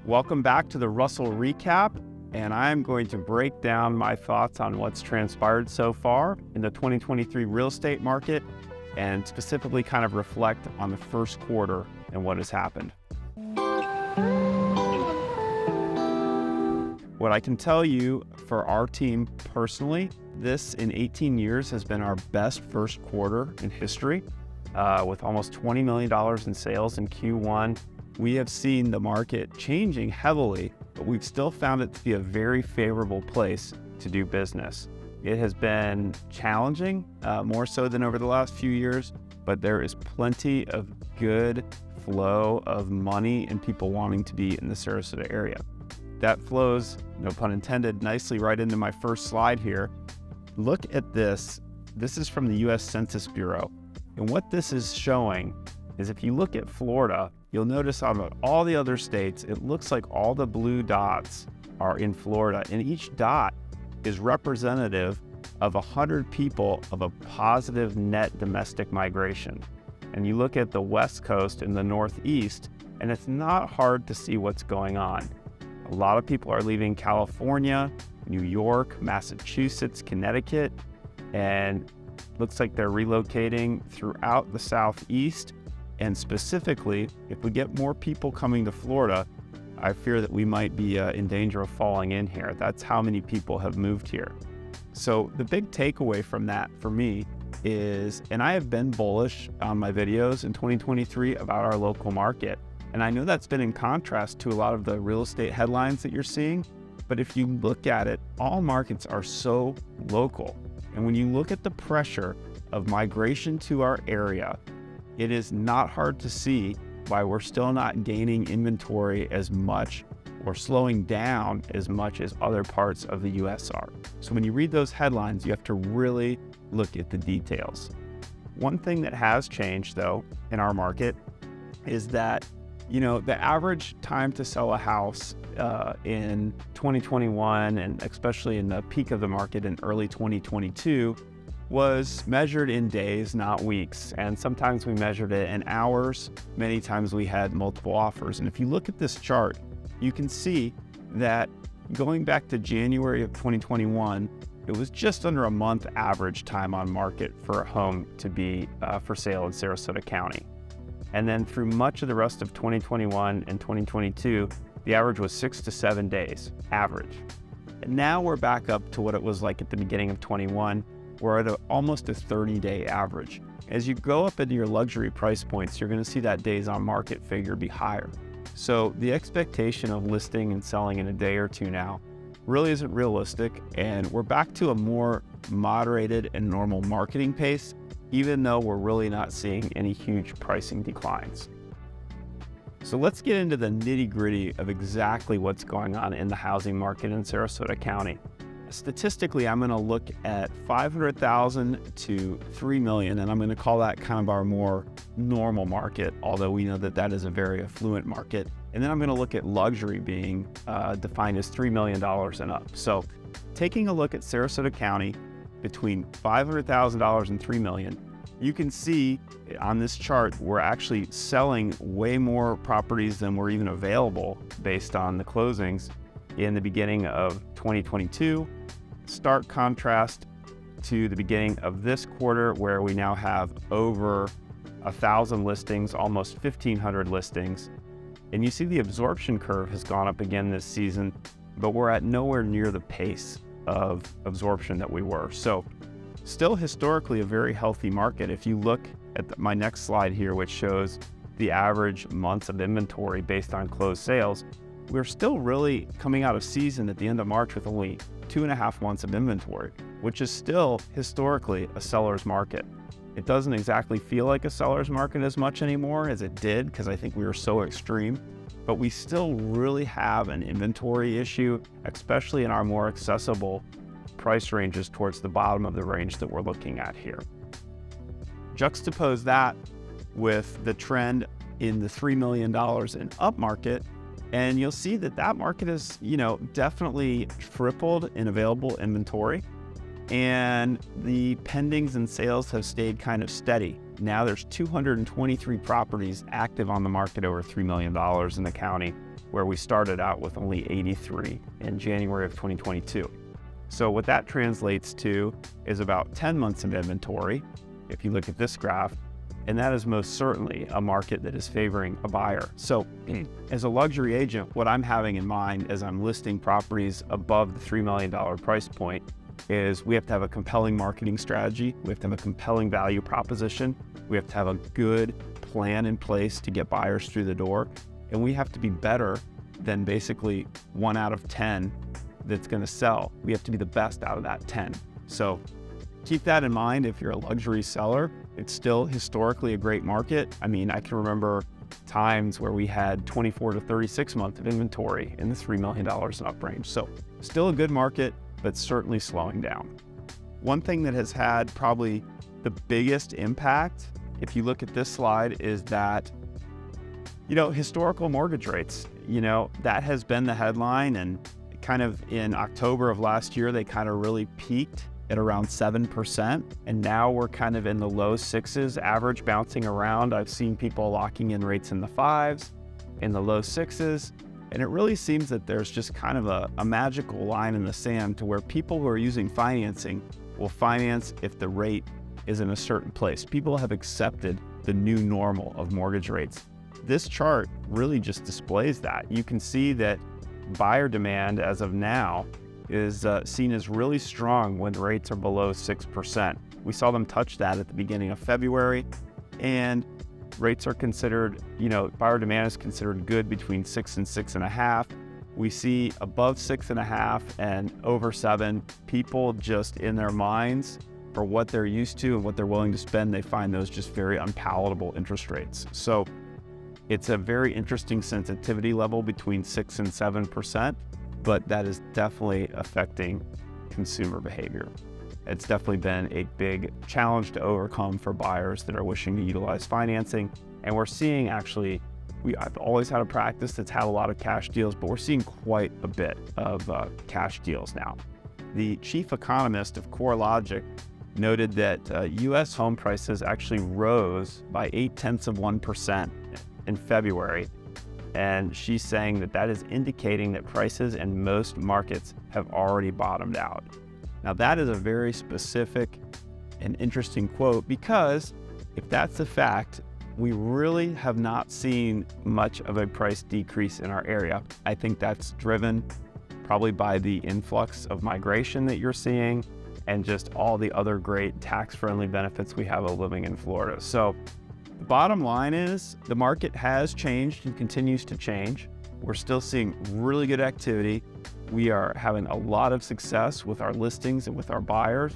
Welcome back to the Russell Recap, and I'm going to break down my thoughts on what's transpired so far in the 2023 real estate market and specifically kind of reflect on the first quarter and what has happened. What I can tell you for our team personally, this in 18 years has been our best first quarter in history, with almost $20 million in sales in Q1. We have seen the market changing heavily, but we've still found it to be a very favorable place to do business. It has been challenging, more so than over the last few years, but there is plenty of good flow of money and people wanting to be in the Sarasota area. That flows, no pun intended, nicely right into my first slide here. Look at this. This is from the U.S. Census Bureau. And what this is showing is if you look at Florida, you'll notice out of all the other states, it looks like all the blue dots are in Florida, and each dot is representative of 100 people of a positive net domestic migration. And you look at the West Coast and the Northeast, and it's not hard to see what's going on. A lot of people are leaving California, New York, Massachusetts, Connecticut, and looks like they're relocating throughout the Southeast. And specifically, if we get more people coming to Florida, I fear that we might be in danger of falling in here. That's how many people have moved here. So the big takeaway from that for me is, and I have been bullish on my videos in 2023 about our local market. And I know that's been in contrast to a lot of the real estate headlines that you're seeing. But if you look at it, all markets are so local. And when you look at the pressure of migration to our area, it is not hard to see why we're still not gaining inventory as much or slowing down as much as other parts of the US are. So when you read those headlines, you have to really look at the details. One thing that has changed though in our market is that, the average time to sell a house in 2021, and especially in the peak of the market in early 2022, was measured in days, not weeks. And sometimes we measured it in hours. Many times we had multiple offers. And if you look at this chart, you can see that going back to January of 2021, it was just under a month average time on market for a home to be for sale in Sarasota County. And then through much of the rest of 2021 and 2022, the average was 6 to 7 days, average. And now we're back up to what it was like at the beginning of 21. We're at almost a 30-day average. As you go up into your luxury price points, you're going to see that days on market figure be higher. So the expectation of listing and selling in a day or two now really isn't realistic, and we're back to a more moderated and normal marketing pace, even though we're really not seeing any huge pricing declines. So let's get into the nitty-gritty of exactly what's going on in the housing market in Sarasota County. Statistically, I'm going to look at 500,000 to 3 million, and I'm going to call that kind of our more normal market, although we know that that is a very affluent market. And then I'm going to look at luxury being defined as $3 million and up. So taking a look at Sarasota County between $500,000 and $3 million, you can see on this chart, we're actually selling way more properties than were even available based on the closings in the beginning of 2022. Stark contrast to the beginning of this quarter, where we now have over 1,000 listings, almost 1,500 listings. And you see the absorption curve has gone up again this season, but we're at nowhere near the pace of absorption that we were. So still historically a very healthy market. If you look at my next slide here, which shows the average months of inventory based on closed sales, we're still really coming out of season at the end of March with only 2.5 months of inventory, which is still historically a seller's market. It doesn't exactly feel like a seller's market as much anymore as it did, because I think we were so extreme, but we still really have an inventory issue, especially in our more accessible price ranges towards the bottom of the range that we're looking at here. Juxtapose that with the trend in the $3 million and up market, and you'll see that that market is, definitely tripled in available inventory, and the pendings and sales have stayed kind of steady. Now there's 223 properties active on the market over $3 million in the county, where we started out with only 83 in January of 2022. So what that translates to is about 10 months of inventory, if you look at this graph, and that is most certainly a market that is favoring a buyer. So as a luxury agent, what I'm having in mind as I'm listing properties above the $3 million price point is we have to have a compelling marketing strategy. We have to have a compelling value proposition. We have to have a good plan in place to get buyers through the door. And we have to be better than basically 1 out of 10 that's going to sell. We have to be the best out of that 10. So keep that in mind if you're a luxury seller. It's still historically a great market. I mean, I can remember times where we had 24 to 36 months of inventory in the $3 million and up range. So still a good market, but certainly slowing down. One thing that has had probably the biggest impact, if you look at this slide, is that, historical mortgage rates, that has been the headline, and kind of in October of last year, they kind of really peaked at around 7. And now we're kind of in the low 6s, average bouncing around. I've seen people locking in rates in the 5s, in the low 6s. And it really seems that there's just kind of a magical line in the sand to where people who are using financing will finance if the rate is in a certain place. People have accepted the new normal of mortgage rates. This chart really just displays that. You can see that buyer demand as of now is seen as really strong when rates are below 6%. We saw them touch that at the beginning of February, and rates are considered, buyer demand is considered good between 6 and 6.5. We see above 6.5 and over 7, people just in their minds for what they're used to and what they're willing to spend, they find those just very unpalatable interest rates. So it's a very interesting sensitivity level between 6 and 7%, but that is definitely affecting consumer behavior. It's definitely been a big challenge to overcome for buyers that are wishing to utilize financing. And we're seeing actually, I've always had a practice that's had a lot of cash deals, but we're seeing quite a bit of cash deals now. The chief economist of CoreLogic noted that U.S. home prices actually rose by 0.8% in February. And she's saying that that is indicating that prices in most markets have already bottomed out. Now that is a very specific and interesting quote, because if that's the fact, we really have not seen much of a price decrease in our area. I think that's driven probably by the influx of migration that you're seeing and just all the other great tax-friendly benefits we have of living in Florida. So the bottom line is the market has changed and continues to change. We're still seeing really good activity. We are having a lot of success with our listings and with our buyers.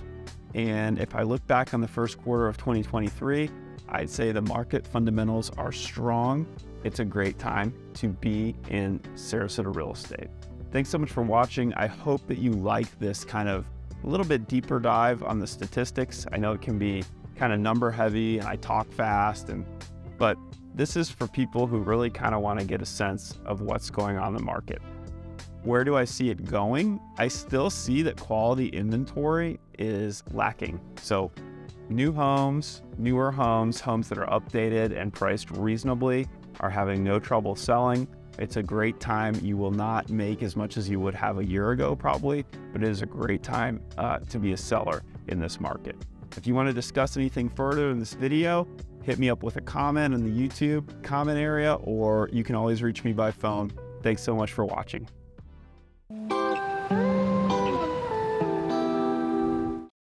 And if I look back on the first quarter of 2023, I'd say the market fundamentals are strong. It's a great time to be in Sarasota real estate. Thanks so much for watching. I hope that you like this kind of a little bit deeper dive on the statistics. I know it can be kind of number heavy and I talk fast, but this is for people who really kind of want to get a sense of what's going on in the market. Where do I see it going? I still see that quality inventory is lacking. So new homes, newer homes, homes that are updated and priced reasonably are having no trouble selling. It's a great time. You will not make as much as you would have a year ago probably, but it is a great time to be a seller in this market. If you want to discuss anything further in this video, hit me up with a comment in the YouTube comment area, or you can always reach me by phone. Thanks so much for watching.